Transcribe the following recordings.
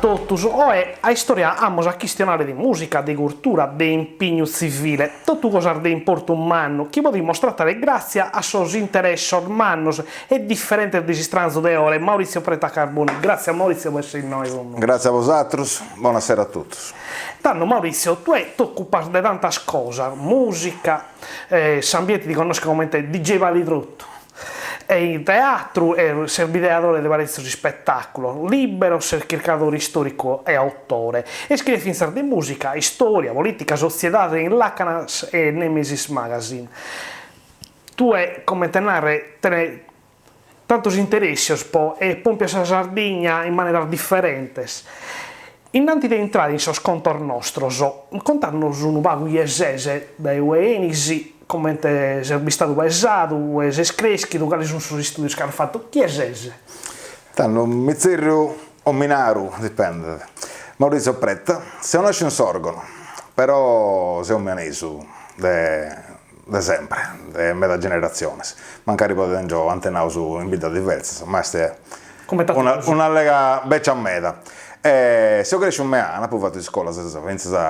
totus, oe a storia amos a questionare di musica, di cultura, di impegno civile, tutto cosa di importo umano, che può dimostrare grazie a sos interessi umanos e differenti disistranzo de ore. Maurizio Preta Carboni, grazie a Maurizio per essere noi con noi. Grazie a vosaltros, buonasera a tutti. Tanto Maurizio, tu ti occupas di tante cose, musica, s'ambiente ti conosco come DJ Validrutto. E in teatro è servitore di vari spettacoli, libero, cercatore storico e autore. E scrive finzer di musica, storia, politica, società in Lacanas e Nemesis Magazine. Tu come tenere tantos interessi e pompi a Sardegna in maniera differenti. Innanzi di entrare in sos contor nostros, contarnos un vago iesese dai Uenisi, come sei stato basato, sei cresciuto, quali sono i studi che hanno fatto, chi è Sese? Tanto Mizzirio o Minaru, dipende. Maurizio Pretta, se non esce un sorgono, però sei un mianesu, da sempre, da mezza generazione. Magari potendo antenare su in vita diversa, ma è una lega beccia a meta. Se ho cresciuto un meana, poi ho fatto in scuola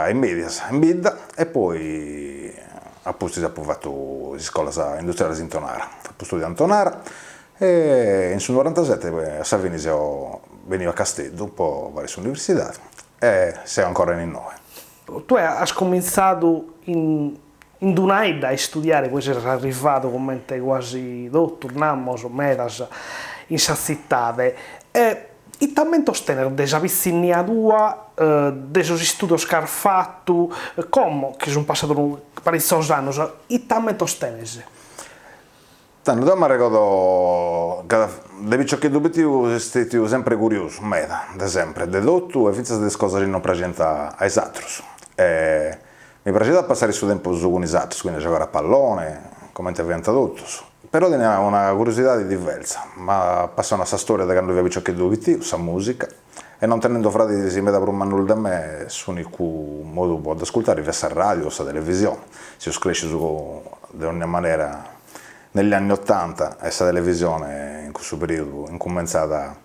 in media, in Bidda, e poi appunto ho fatto in scuola industriale in Tonara. Ho fatto studio a Tonara e in 1997 a Savini venivo a Castello, un po' varie università e sei ancora in noi. Tu hai cominciato in Dunaida a studiare, poi sei arrivato come quasi tornammo medas in città. E talmente sostenere desa vicinnia tua, desos studios che hai fatto, come che sono passato parecchi anni, e talmente sostenere. Tanto io mi ricordo che da ciò che sono stato sempre curioso, da sempre, di tutto e finché delle cose che non presenta ai altri. Mi piaceva passare il suo tempo con i altri, quindi giocare a pallone, come ti avviene tutto. Però tenia una curiosità diversa, ma appassiona questa storia da quando avevo ciò che dovevo, questa musica, e non tenendo frati di si metta per un manuale da me, l'unico modo di ascoltare è la radio o la televisione. Se io cresciuto di ogni maniera negli anni '80 e la televisione in questo periodo è cominciata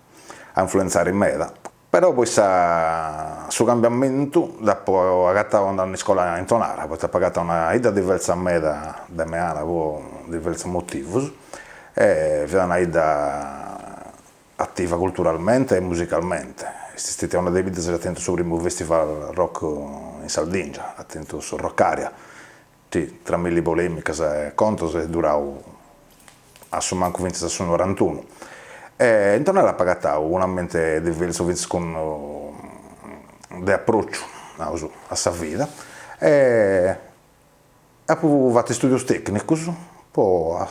a influenzare in me. Però poi su cambiamento, dopo ho andando in scuola in Tonara, poi ho pagato una idea diversa a me da me per diversi motivi, e è una idea attiva culturalmente e musicalmente. È stata una delle vite attento sul primo festival rock in Sardegna, attento su Roccaria, tra mille polemiche e contos è durato a manco 20 su 91. E intorno alla pagata un ambiente diverso con di approccio a questa vita e poi ho fatto studi tecnici, poi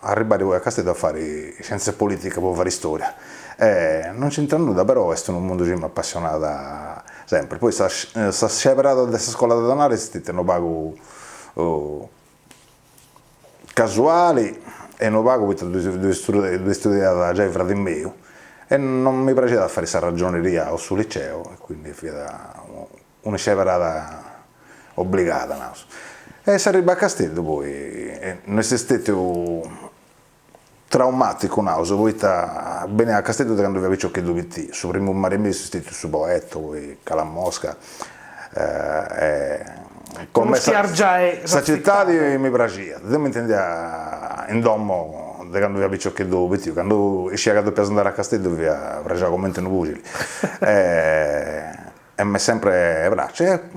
arrivare a Castello a fare scienze politiche, poi fare storia. Non c'entra nulla, però è un mondo che mi appassiona sempre. Poi sta separata da questa scuola da donare, non pago casuali, e non pago perché dove studiare già i frati miei e non mi piaceva fare questa ragioneria o sul liceo e quindi una sceverata obbligata. No? E si arriva a Castello poi non è stato traumatico, no? Poi bene a Castello quando avevo ciò che dovevo su primo mare mio sono stato su Boetto, poi Calamosca come questa città mi piaceva, io mi intendeva in domo quando avevo ciò che dovevo, quando uscivo per andare a Castello avevo piaceva come in Bugili e mi sempre piace,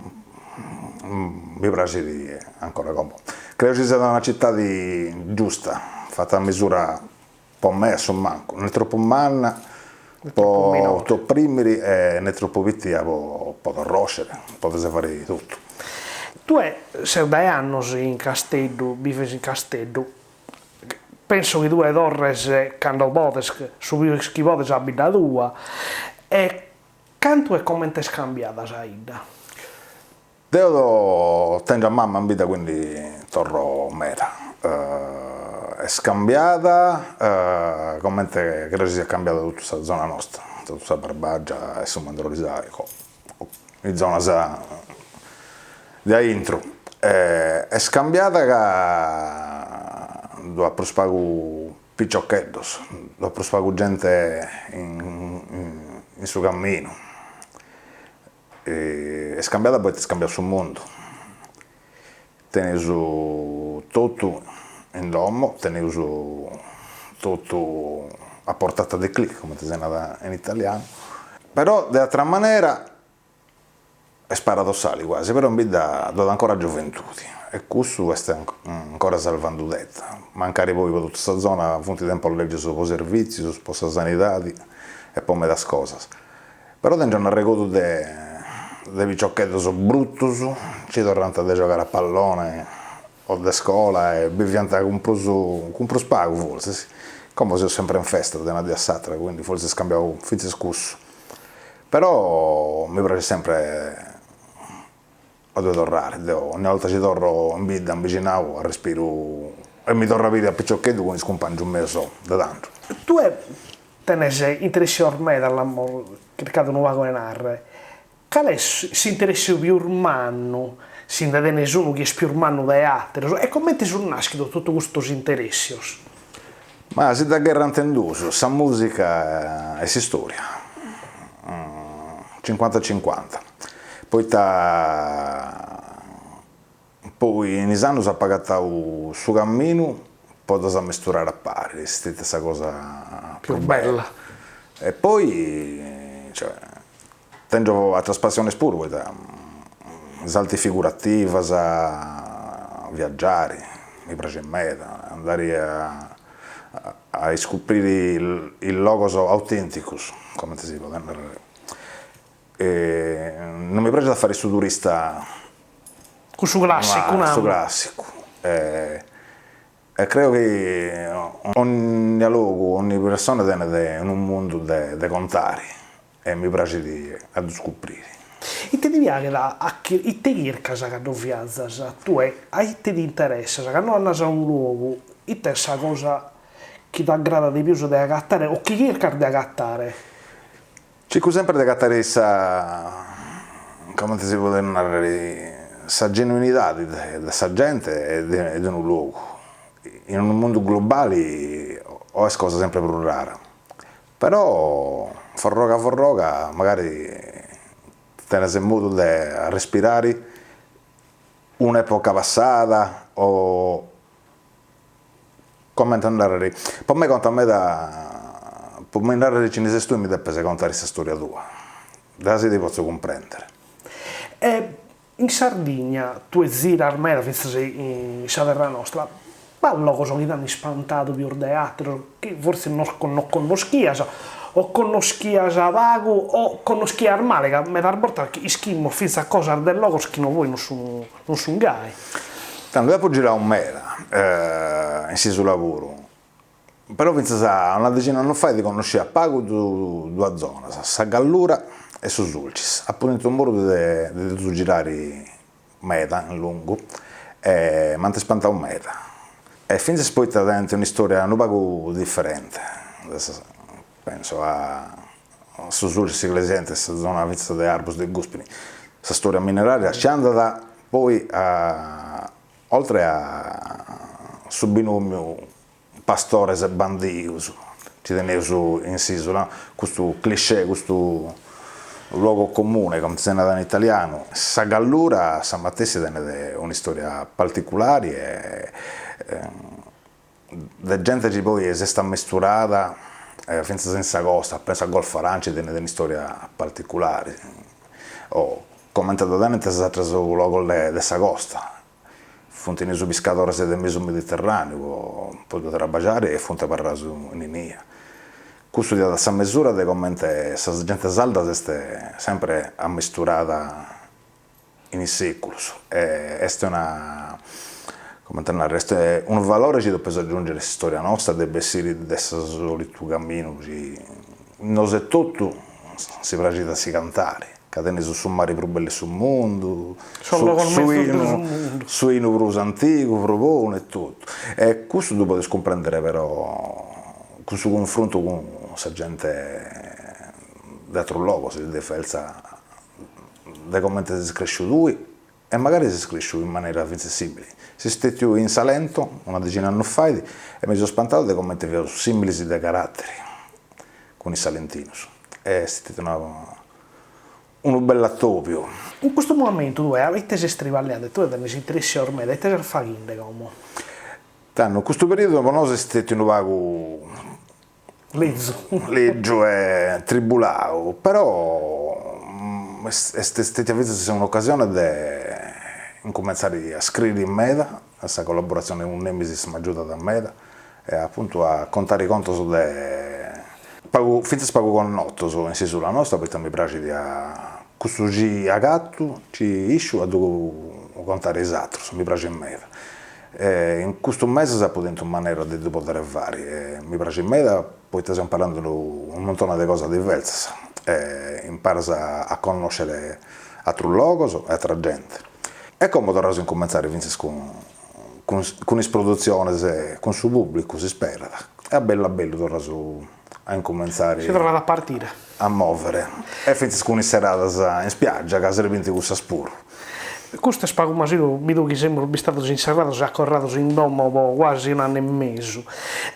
mi piace ancora come. Credo che sia una città giusta, fatta a misura per me, insomma, non troppo manna, un po' primeri e non troppo vittia, un po' da roscere, potete fare tutto. Tu sei da anni in Castello, vivi in Castello. Penso che tu hai torres quando potes, subito che potes abita tua. E quanto è come ti è scambiata la vita? Io tengo a mamma in vita, quindi torno a meta. È scambiata, come credo sia cambiata tutta questa zona nostra, tutta questa Barbagia e insomma in zona di intro. È scambiata che dove prospago picciocchetti, dove prospago gente in suo cammino. e scambiata poi ti scambia sul mondo. Tenesu tutto in domo, tenesu tutto a portata di clic, come ti sei nata in italiano, però di altra maniera è paradossale quasi, però mi dà ancora gioventù e questo è ancora salvando detta. Magari poi per tutta questa zona, a punti di tempo legge su servizi, su sanità e poi me das cose. Però tengo un ricordo di picciocchetti so bruttos, ci tornano a giocare a pallone o di scuola e bivianta con plus pago forse, sì. Come se io sempre in festa, di una di Assatra, quindi forse scambiavo fizzi scusso. Però mi piace sempre a dove tornare, ogni volta ci torno in vita, avvicinavo, respiro e mi torno a vedere a picciocchetti con i scompagni un mese da tanto. Tu tenesi interessi ormai dall'amore, che non va a narrare. Qual è si interessi più umano, sin da nessuno che è più umano dai altri, e come ti sono nascito tutti questi interessi? Ma si da guerra intenduso, sa musica e si storia, 50-50. Poi in anni ho pagato su cammino, poi da misturare a pari, è stata questa cosa Più bella. E poi, cioè, tengo altre passioni pure, salti figurativi, a viaggiare, mi piace meta, andare a scoprire il logos autenticus, come si può dire. Non mi piace da fare su turista Questo classico, classico. E credo che ogni luogo, ogni persona tiene in un mondo da contare e mi piace di scoprire. E ti devi e te cercas quando viaggi, tu hai te di interesse, quando andas a un luogo, e te sa cosa che ti aggrada di più da agattare o che cercas di agattare? Cerco sempre di agattare questa, come si può dire, questa genuinità della gente e di un luogo. In un mondo globale ho è cosa sempre più rara, però forroga magari tenere in modo di respirare un'epoca passata o come andare per me conta a me per me andare a cinese tu mi deve contare questa storia tua da si ti posso comprendere. In Sardegna tu e zira armera sei in terra nostra parlo cosa che ti hanno spantato più di altro che forse non conoscias o conoscias a vago o conoscias male che mi dà portare che schimmo fino a cosa del logo che voi non sono gai. Tanto dopo girare un mese in sul lavoro però pensa una decina non fai di conoscere a pago due zone, sa Gallura e su Sulcis, appunto un modo di girare meta in lungo e manti spanta un meta e finché poi ti dà una storia un poco differente. Penso a su Sulcis che questa zona vista di Arbus di Guspini, questa storia mineraria ci è andata poi oltre a sul binomio pastores e bandidos, ci tenevo inciso, no? Questo cliché, questo luogo comune, come si dice in italiano. Sa Gallura, San Matteo si tiene una storia particolare e la gente che poi si sta misturata, senza costa, penso a Golfo Aranci, tiene una storia particolare. O commentato da niente sul luogo di Sagosta. Fonte su pescatori del meso Mediterraneo, poi trabalhare e fonte parlare su Ninia. Questo di questa misura di come questa gente salda è sempre ammisturata in secoli. È un valore che dobbiamo aggiungere alla storia nostra, deve essere di questo solito cammino. Non è tutto, si pratica si cantare. Catene su mari più belli sul mondo, su ino più antico, propone e tutto. E questo tu puoi comprendere però, questo confronto con questa gente di altro luogo, si difesa da come si è cresciuto e magari si è cresciuto in maniera sensibile. Si è stato in Salento una decina di anni fa e mi sono spantato da come vedo simili di caratteri con i salentinos. È stata un bell'attopio. In questo momento tu avete strivagliato, tu avete interesse ormai, avete per fare come? In questo periodo per noi è stato un vago leggio e tribulato, però è stata un'occasione di cominciare a scrivere in Meda, questa collaborazione con Nemesis mi ha aiutato a Meda, e appunto a contare i conti su finché pago con notto in sulla nostra, perché mi piace di questo ci a gatto, ci iscio a contare esatto, mi piace in Meda. In questo mese si è potuto in maniera di poter fare, mi piace in Meda, poi stiamo parlando di un montone di cose diverse, impari a conoscere altri luoghi e altra gente. È comodo cominciare con le produzioni, con il suo pubblico, si spera. È bello a incominciare Si torna a partire. a muovere. E finché con le serate in spiaggia, che sarebbe questo spuro. Questo è spago masino, vedo che sembra stato inserrato, accorrato in domo quasi un anno e mezzo.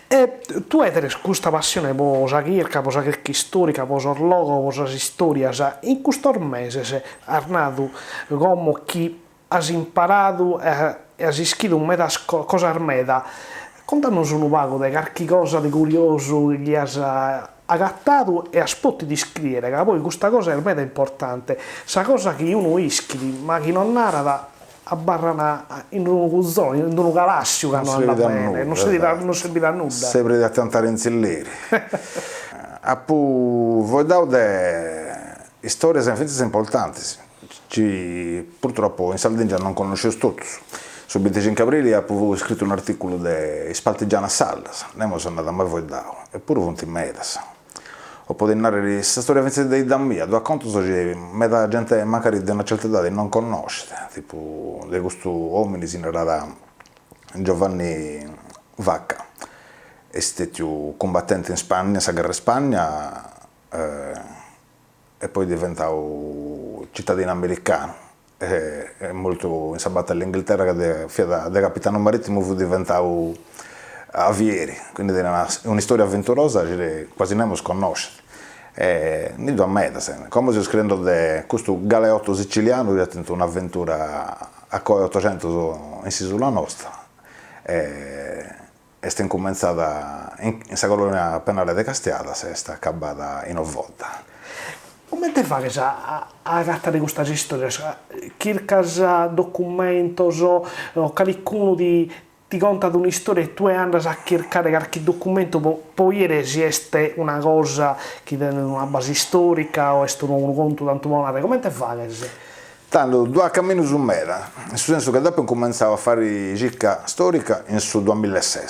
E tu hai questa passione per la ricerca, per la ricerca storica, per l'orlogo, per la storia. In questo mese sei arnato come chi has imparato e has scritto un meta cosa armeda. Contanos un poco di qualche cosa di curioso che gli has agattato e aspetti di scrivere, che poi questa cosa è importante, questa cosa che uno iscrive, ma che non narra a barra in un cuzzone, in un galassia che non anda bene, non serve da nulla. Sempre da tantare in zilleri. Voi date storie sempre importanti, purtroppo in Sardegna non conosco tutti. Su 25 aprile ho scritto un articolo di Spaltigiana Sallas, non sono andato mai voi da, eppure sono in Medas. Ho potuto narrare questa storia di Dammia, dove racconto che metà gente magari di una certa età non conosce, tipo di questo uomo si era Giovanni Vacca, è stato combattente in Spagna, nella guerra in Spagna, e poi è diventato cittadino americano. È molto in sabatta all'Inghilterra che da capitano marittimo fu diventato avieri, quindi è una storia avventurosa che quasi non si conosce. Nido a Meda, come si scrivendo di questo galeotto siciliano che ha tenuto un'avventura a coi 800 in sulla nostra. È stata cominciata in questa colonia penale di Castiata, è stata acabata in Ovolta. Come te fai a agattare questa storia? Cercas documenti o qualcuno ti conta una storia e tu andi a cercare qualche documento, poi ieri esiste una cosa che ha una base storica o è un conto tanto buono. Come te fai? Tanto due cammini su Meda, nel senso che dopo cominciavo a fare ricerca storica in su 2006,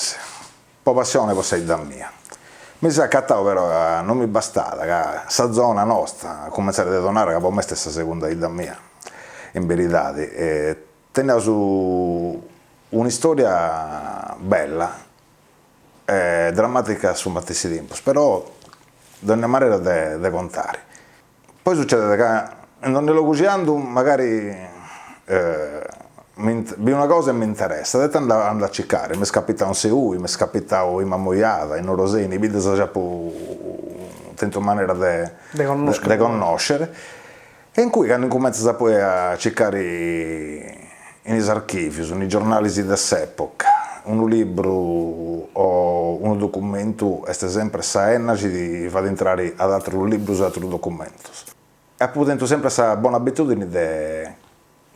poi passione per sei da mia. Mi si è accattato però, non mi bastava, questa zona nostra, a cominciare a donare, che per me stessa seconda idea mia, in verità. Tenevo su una storia bella, drammatica su stessi tempi, però di una maniera da contare. Poi succede che non ne lo cucinando magari vi una cosa e mi interessa, detto andare a cercare, mi è capitato in Seui, mi è capitato in Mamoiada, in Oroseni, vedi se già tento maniera di conoscere, e in cui quando comincia poi a cercare in archivi, nei giornali di quell'epoca, un libro o un documento è sempre saena di far entrare ad altri libri o altri documenti. E appunto sempre questa buona abitudine di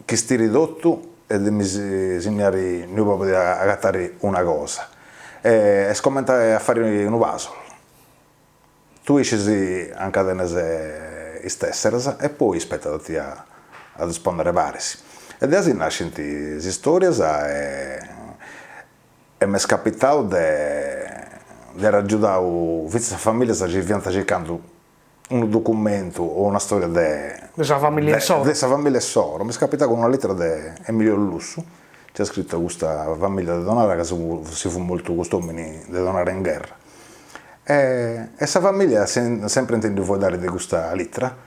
che sti ridotto e di disegnare noi proprio di agattare una cosa e scommentare a fare un vaso. Tu esci anche da nese stesse e poi aspettati a rispondere vari. E da così nascono queste storie e mi è capitato di raggiungere questa famiglia che ci cercando un documento o una storia di questa famiglia Soro. Mi è capitato con una lettera di Emilio Lussu, c'è scritto questa famiglia di Donara che si fu molto costumi di Donara in guerra. E questa famiglia sempre intende fuori dare di questa lettera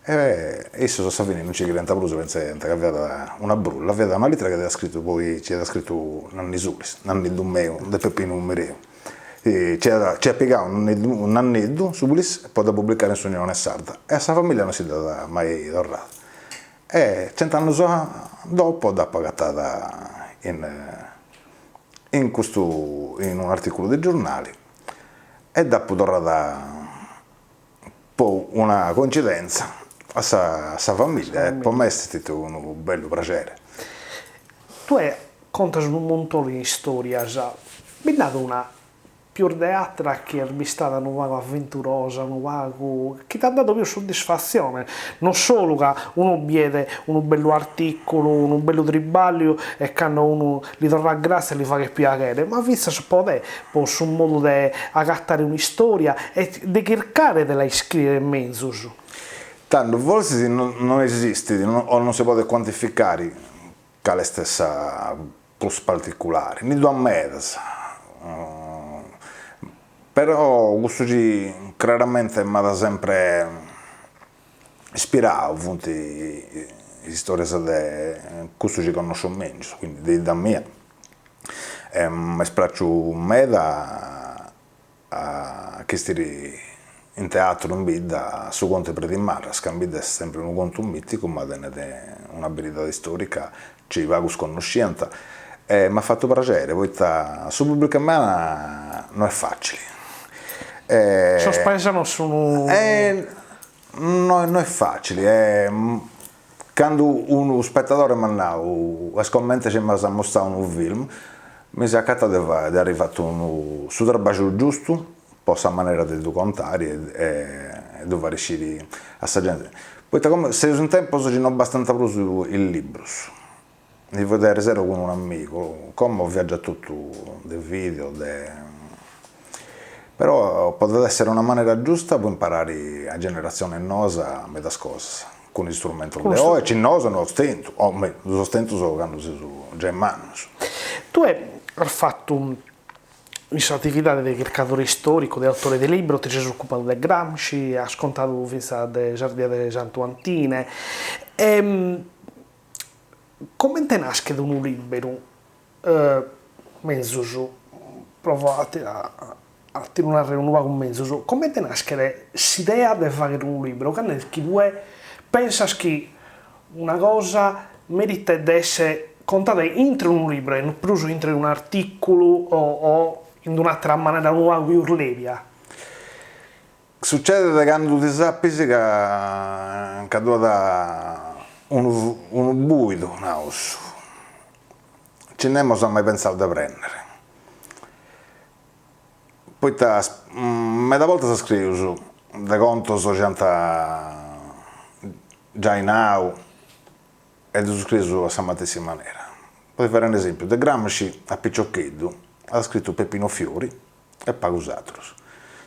e esso non ci diventa bluso, pensa che aveva una brulla, aveva una lettera che aveva scritto, poi ci aveva scritto Nanni Sulis, Nanni Dummeo, De Peppino Mereo. ci ha piegato un anneddu su Bulis e poi da pubblicare in Unione Sarda e a questa famiglia non si è mai tornato. E 100 anni dopo da pagata in un articolo dei giornali e dopo tornata poi una coincidenza a sa famiglia e per me è stato un bello piacere. Tu contas un montone di storie, mi ha dato una più teatra che è stata un vago avventurosa, un vago che ti ha dato più soddisfazione, non solo che uno vede un bello articolo, un bello tribaglio e quando uno gli torna a grazia e gli fa che piacere, ma visto si può posso un modo di agattare una storia e di cercare di scrivere in mezzo. Tanto forse non esiste o non si può quantificare che la stessa plus particolare, ni due mezzo. Però questo chiaramente mi ha sempre ispirato, appunto, le storie di questo ci conosco meglio, quindi da mia. Mi spiace che stare in teatro in vita su conto di Marra, scambio è sempre un conto mitico, ma è un'abilità storica, ci va conoscenza. Mi ha fatto piacere, poi su pubblica mano non è facile. Sospesano sono... non è facile. Quando uno spettatore mi ha scommesso che mi ha mostrato un film, mi si è accattato di arrivare sul trabalho giusto, poi la maniera di contare e dove riuscire a sta gente. Poi se un tempo non abbastanza preso il libro, di vedere zero con un amico, come ho viaggiato tutto, dei video, però potrebbe essere una maniera giusta per imparare a generazione nosa a metà cose, con gli strumenti e ci nosa non stento, o lo stento solo quando si già in mano. Tu hai fatto questa attività di ricercatore storico, di autore di libro, ti sei occupato di Gramsci, hai scontato le Giardie delle Santuantine. Come te nasce un libro? Mezzo provo a tirare un vago mezzo. Come te nasce l'idea di fare un libro? Quando tu pensi che una cosa merita di essere contata entro un libro e non più entro in un articolo o in un'altra maniera nuova più urlevia? Succede quando ti sappi che tu da un buio, ci ne abbiamo mai pensato di prendere. Poi mezza volta si scrive da conto già in au e si scrive a questa stessa maniera. Posso fare un esempio, da Gramsci a Piccioccheddu ha scritto Peppino Fiori e Pagusatros.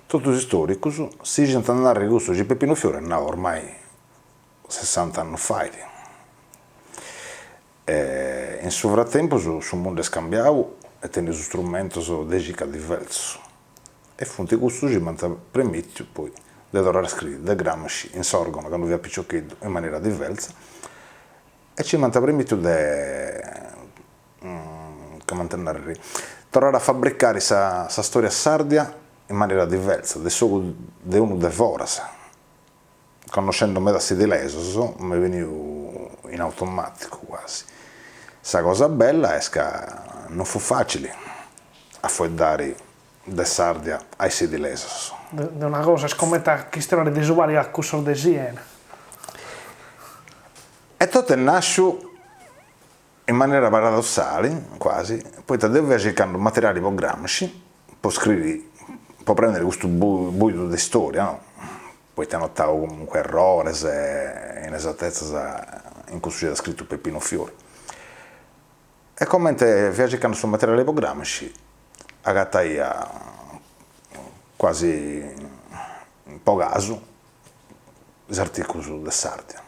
Tutti gli storici si sentono andare a gusto di Peppino Fiori ormai 60 anni fa. In suo frattempo sul mondo è cambiato e tiene su strumenti diversi. E funti questo ci manca premetto poi di tornare a scrivere da Gramsci insorgono quando vi ha Piccioccheddu in maniera diversa e ci manca premetto di tornare a fabbricare questa storia sarda in maniera diversa, di uno devora. Conoscendo me da Sidi Lesos mi veniva in automatico quasi. La cosa bella è che non fu facile affoddare da Sardia ai Sidi Lesos. È una cosa scommettere che storia di usuari a cursor di Siena. E tutto nasce in maniera paradossale, quasi, poi ti devi cercare materiali per Gramsci, per scrivere, per prendere questo buio di storia, no? Poi ti notavo comunque errori e inesattezze in cui c'era scritto Peppino Fiori. E come ti vai cercando su materiale per Gramsci, agattai quasi un po' caso gli articoli sulla Sardia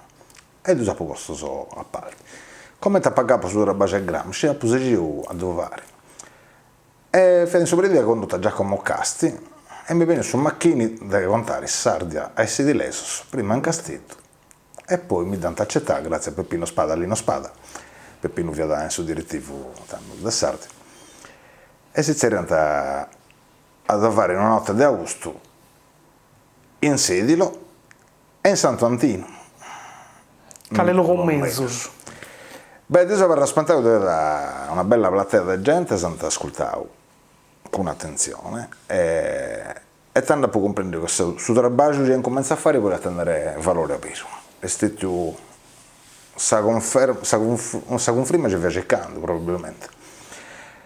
e due posto a parte. Come ti pagato sulla base di Gramsci, ho posato a dovare. E fai in sopravvivere condotta Giacomo Casti e mi venne su macchini da contare Sardia ai Sidi Lesos, prima in Castetto e poi mi danno accettare grazie a Peppino Spada, Lino Spada, Peppino via in suo direttivo da Sardia. E si c'era ad fare una notte di agosto in Sedilo e in Santo Antino. Calelo con mezzus. Beh, adesso verrà spantato da una bella platea di gente, santa ascoltavo con attenzione e tanto può comprendere che su trabalho che comincia a fare può attendere valore a peso. È stato sa conferma ci va cercando probabilmente.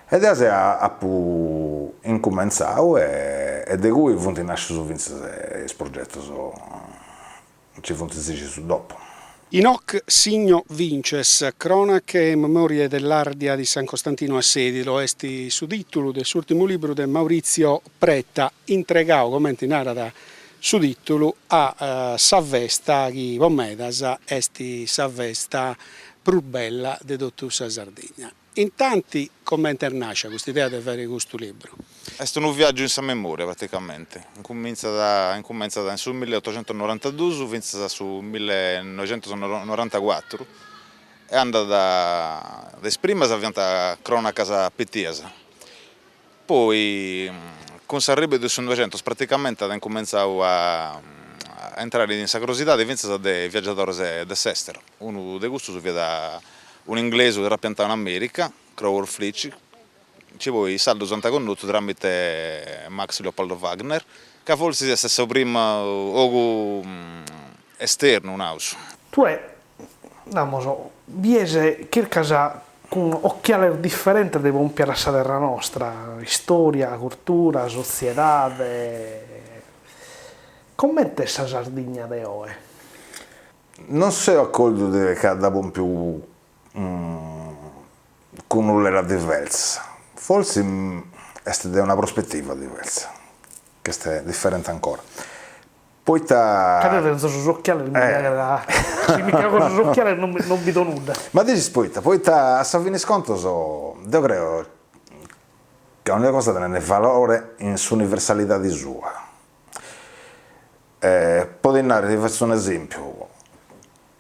Ed è a pu incominciato e da cui funti nasce su vince il progetto ci funti su dopo. In hoc signo vinces, cronache e memorie dell'Ardia di San Costantino a Sedilo, esti suditulu del suo ultimo libro di Maurizio Pretta, intregao, commenti narra suditulu a Savvesta, chi Vomedas, esti Savvesta Prubella de Dottusa Sardegna. In tanti commenti nasce questa idea di fare questo libro. È stato un viaggio in sa memoria praticamente, incomincia da sul 1892 fino sul 1994 e andata da prima si avviata cronaca pittiesa, poi con l'arrivo del 1900 praticamente ha incominciato a entrare in sacrosità di vinza dei viaggiatori dell'estero, uno di questi via da un inglese che era piantato in America, Crowell Fletch, ci vuoi saldo Santa Connuto tramite Max Leopoldo Wagner, che forse sia stato prima esterno un house. Tu diciamo, viese qualcosa con occhiali differenti di compiere la terra nostra, storia, cultura, società. Com'è questa Sardegna di oggi? Non si è accorto che da un più con un'era diversa. Forse è una prospettiva diversa, che è differente ancora. Poi Cadete su occhiali, mica con su occhiali non vi do nulla. Ma dici poi a fine sconto io credo che è una cosa che ne valore in sua universalità di sua. Potrei dare un esempio.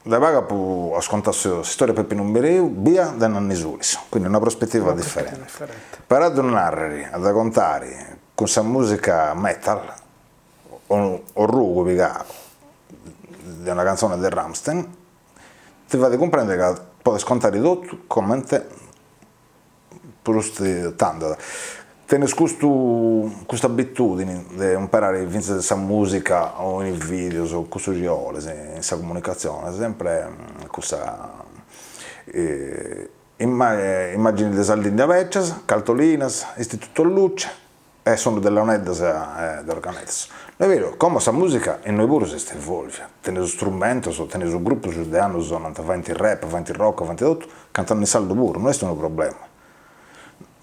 La vaga può ascoltarsi la storia per Pinumbereu via da Nanni Sulis, quindi una prospettiva differente. Per adunare, ad contare con questa musica metal o rugo pigato di una canzone del Rammstein, ti fate comprendere che puoi scontare tutto come te tanto. Tenere questa abitudine di imparare questa musica o in video o questo giole, in questa comunicazione, sempre questa immagini di Sardegna vecchia, cartolinas, istituto luce e sono delle oneddas e organezzi. È vero, come questa musica in noi pure si evolve, tenere strumento, tenere un gruppo su dei anni, sono avanti il rap, avanti il rock, avanti tutto, cantando in saldo pure, non è un problema.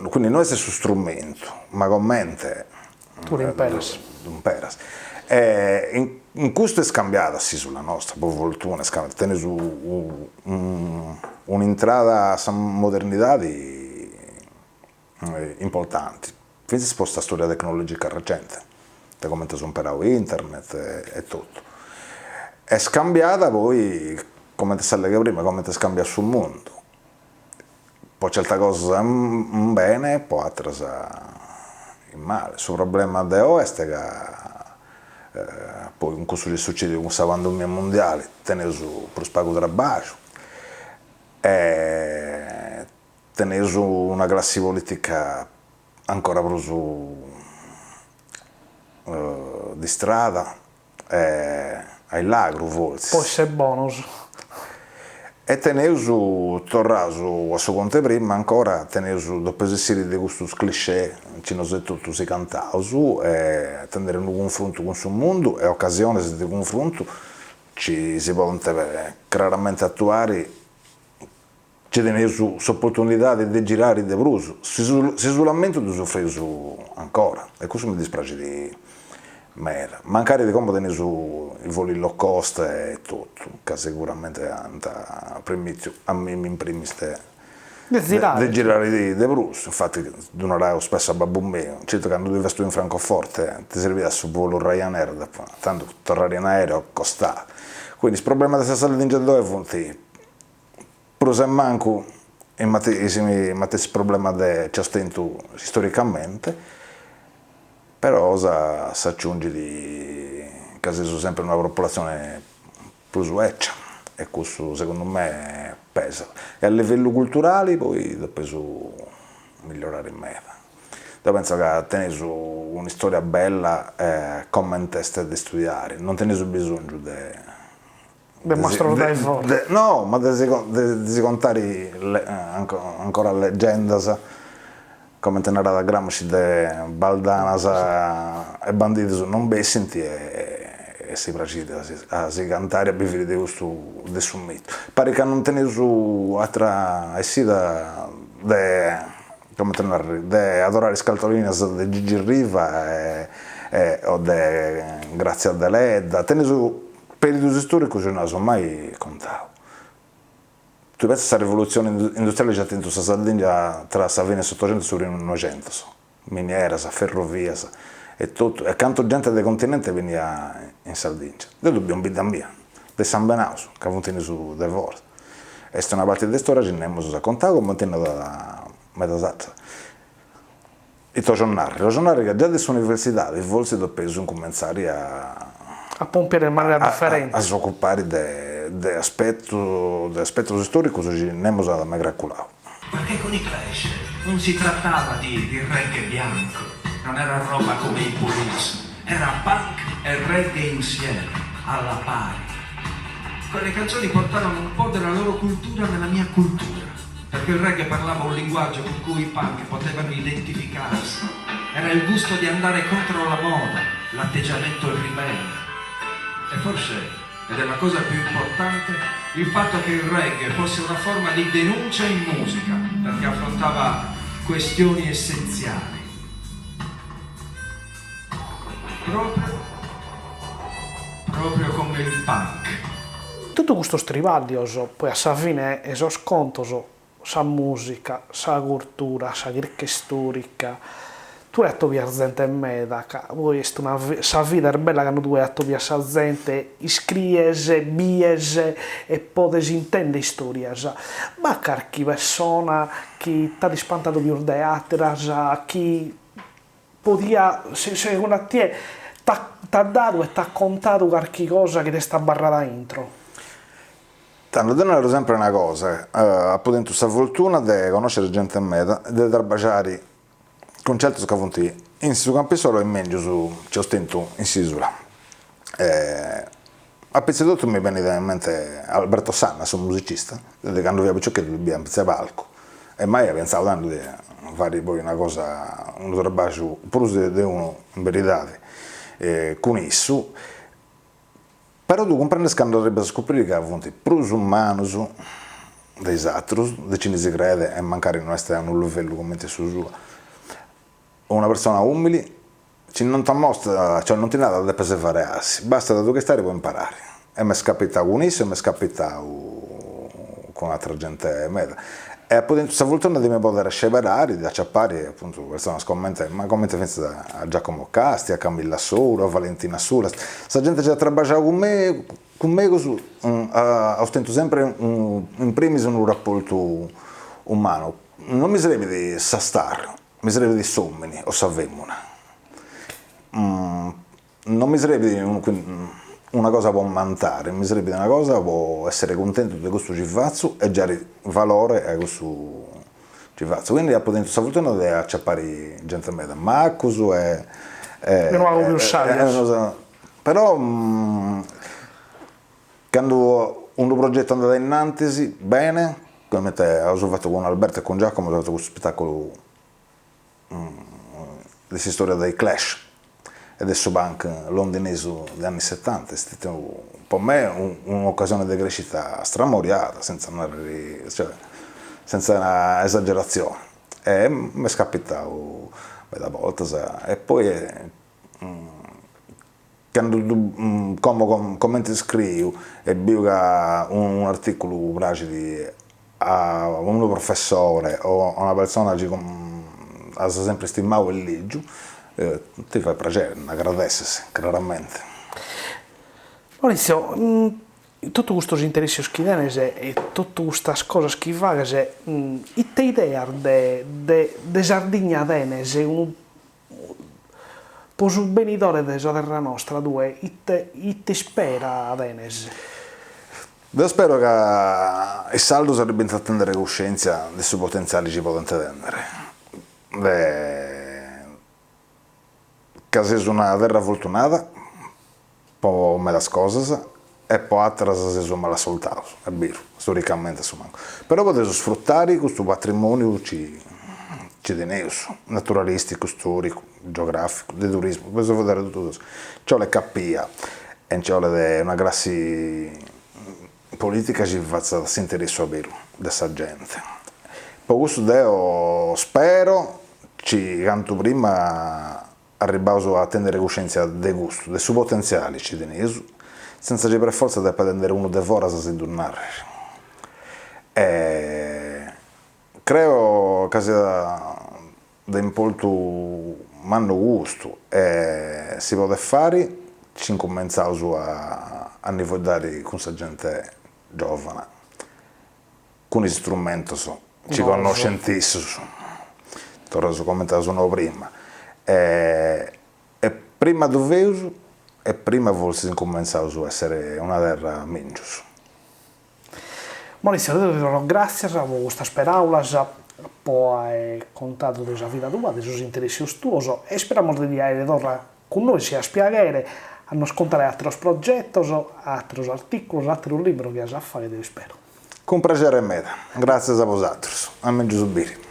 Quindi non è stesso strumento, ma con mente tu l'imperas. In questo è scambiata sì sulla nostra, per fortuna, tiene su un'entrata a modernità importante. Quindi si sposta la storia tecnologica recente, da come si imparato internet e tutto. È scambiata poi, come si allega prima, come si scambia sul mondo. Poi certe cose in bene, poi altre in male. Il problema dell'Oest è che poi con questo che succede con questa pandemia mondiale, tenere su per spago trabalho, e tenere su una classe politica ancora più di strada, ai lagro forse. Poi c'è bonus. E tenere su, tornare a suo conte prima, ancora tenere su, dopo le serie di questi cliché, ci non è tutto si cantava su, e tenere un confronto con il mondo, e occasione di confronto ci si può chiaramente attuare, ci tenere su opportunità di girare di bruso, si solamente di soffrire su ancora, e questo mi dispiace di mera. Mancare di come tenere su i voli low cost e tutto, che sicuramente a me in primis di girare di bruso. Infatti donavo spesso a babbo mio, certo che quando vesto in Francoforte ti serviva su volo Ryanair, tanto tornare in aereo costava. Quindi il problema della sala di ingegno è venuto però se manco il problema che c'è stato storicamente, però si aggiunge che si sempre una popolazione più sueccia e questo secondo me pesa. E a livello culturale poi dopo migliorare in meta. Io penso che tenere una storia bella come testa di studiare, non tenere bisogno Del mostro dai fuori. no, ma di contare ancora leggende come te narrava Gramsci de Baldanas e banditi non bessinti e si pracita a si cantare a bivere di questo mito. Pare che non tenere su altra essida come te narri, de adorare scaltoline di Gigi Riva o de Grazia Deledda, tenere su periodi storici che non sono mai contato. Tu pensi questa rivoluzione industriale già tenuto a Sardegna tra Savina e 800 e 900, miniere, ferrovie e tutto, e quanto gente del continente veniva in Sardegna. Noi dobbiamo bidda mia, di San Benauso, che ha tenuto su dei vorti. E sta una parte di storia ci ne abbiamo contato come tenuto da metà esatta. I tuoi giornali che già da università, i volsi dopo sono cominciati A pompiere in maniera differente. a si occupare di aspetti storici che non abbiamo mai calcolato. Perché con i Clash non si trattava di reggae bianco, non era roba come i Police, era punk e reggae insieme, alla pari. Quelle canzoni portarono un po' della loro cultura nella mia cultura, perché il reggae parlava un linguaggio con cui i punk potevano identificarsi. Era il gusto di andare contro la moda, l'atteggiamento ribelle. E forse, ed è la cosa più importante, il fatto che il reggae fosse una forma di denuncia in musica, perché affrontava questioni essenziali. Proprio come il punk. Tutto questo strivaglio, poi a fine è sconto, sa musica, sa cultura, sa chirche storica. Tu hai via gente in meda, voi sa vita è bella che tu hai via sa gente, iscriese, biese e podes intende storie. Ma qualche persona che ti ha spantato più di altre, chi podia, secondo te, ti ha dato e ti ha contato qualche cosa che ti sta barrata intro? Tanto denaro sempre una cosa, appunto questa fortuna di conoscere gente in meta e di lavorare con certi scafonti in su campisolo e meglio su ci ostento in sisura. A pezzi tutto mi viene in mente Alberto Sanna, sono musicista, da quando vi che dobbiamo pezzi a palco e mai pensavo tanto di fare poi una cosa, un trabaggio pure di uno in verità con esso. Però tu comprendi che dovrebbe scoprire che appunto più umani dei altri, di cui si crede e magari non è a un livello come te su giù. Una persona umile non ti mostra, cioè non ti dà da perseverarsi, basta da tu che stare puoi imparare. E mi è scapitato con isso e mi è scapitato con altra gente meta. E appunto questa fortuna di mi poter sceverare, di acciappare appunto persone scommette, ma come ti pensi a Giacomo Casti, a Camilla Soura, a Valentina Soura, questa gente che ha lavorato con me ostento sempre in primis un rapporto umano. Non mi sarebbe di sastar, mi sarebbe di sommeni o savemmuna. Non mi sarebbe di una cosa può mantare, mi sarebbe una cosa può essere contento di questo cifazzo e già valore a questo cifazzo. Quindi appunto questa fortuna di acciappare gente meta, ma accuso è più saggio. Però quando un progetto è andato innanzi bene, come ho fatto con Alberto e con Giacomo, ho fatto questo spettacolo di storia dei Clash e adesso punk londinese degli anni 70, è stato per me un'occasione di crescita stramoriata, senza esagerazione. E mi è scapitato da volta. E poi, quando come commenti scrivo e vedo un articolo pratica a un professore o a una persona che ha sempre stimato il ligio, ti fa piacere, agradecesi, chiaramente. Maurizio, tutto questo interessi che tienes e tutte queste cose che fai, te idea de Sardegna tenes, per il benitore della terra nostra, due, ite spera adenes. Io spero che il saldo sarebbe a tenere coscienza dei suoi potenziali ci potete tendere. Che sei una terra fortunata, po' me las cose e poi altre se sono male soltanto, è vero, storicamente manco. Però potete sfruttare questo patrimonio ci teneus, naturalistico, storico, geografico, di turismo, posso vedere tutto questo. C'ho le capia e c'ho una classe politica ci faccia si interessa vero dessa gente. Per questo io spero ci quanto prima arriviamo a tenere coscienza del gusto, dei suoi potenziali ci tenesu, senza che per forza debba prendere uno de fora a si tornare. Credo che sia di molto manno gusto e si può fare, ci incominciamo a nivelare con questa gente giovane, con gli strumenti ci conoscentissimo, torno a commentare prima. E prima dovevo e prima forse incominciamo a essere una terra mingius. Maurizio, io ti do grazie per questa speranza, poi contato della vita tua, dei suoi interessi tuoi e speriamo di avere con noi sia a spiegare, a non scontare altri progetti, altri articoli, altri libri che già fare, spero. Con piacere e meta, grazie a voi, a me Giuseppe.